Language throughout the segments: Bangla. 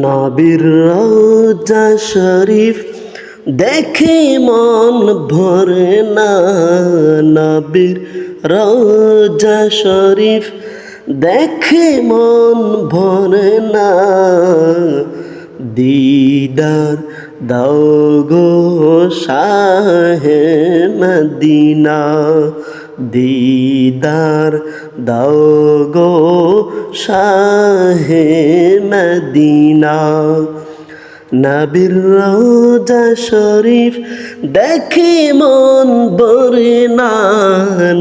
নবীর রওজা শরীফ দেখে মন ভরে না। নবীর রওজা শরীফ দেখে মন ভরে না। দিদার দাও গো শাহে মদিনা, দিদার দাও গো শাহে মদিনা। নবীর রওজা শরীফ দেখে মন ভরে না।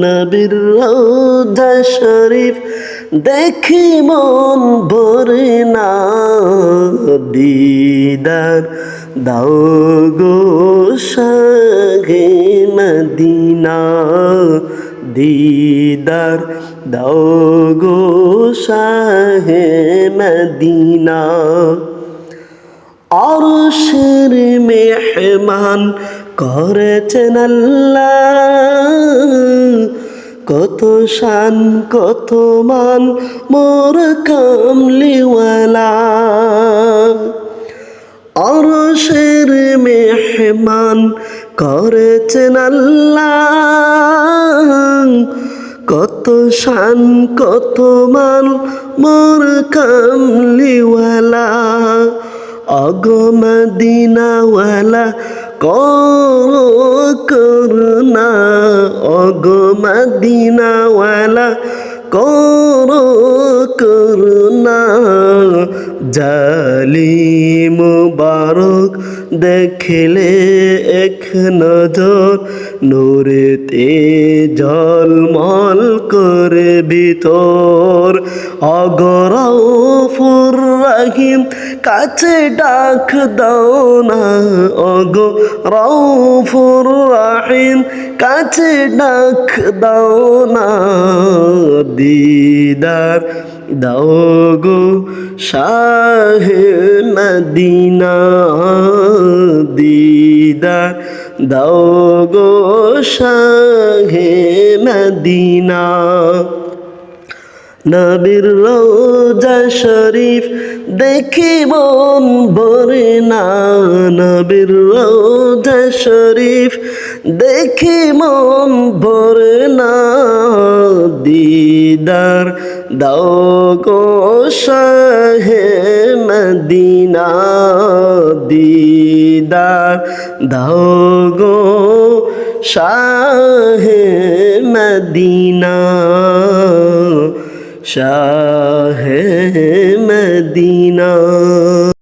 নবীর রওজা শরীফ দেখে মন ভরে না। দিদার দাও গো শাহে মদিনা, দিদার দাও গো শাহে মদিনা। আরশের মেহমান করেছেন আল্লাহ, কত শান কত মান মোর কামলিওয়ালা। আরশের মেহমান করেছেন আল্লাহ, কত শান কত মান মোর কামলিওয়ালা। অগো মদিনাওয়ালা করো করুণা, অগো মদিনাওয়ালা করো করুণা। জালিম মুবারক দেখলে এক নজর, নূরেতে ঝলমল করে ভিতর। অগরফুর রহিম কাছে ডাক দাও না, ওগো রউফুর রহিম কাছে ডাক দাও না। দিদার দাও গো শাহে মদিনা, দিদার দাও গো শাহে মদিনা। নবীর রওজা শরীফ দেখে মন ভরে না। নবীর রওজা শরীফ দেখে মন ভরে না। দিদার দাও গো শাহে মদিনা, দিদার দাও গো শাহে মদিনা, শাহে মদিনা।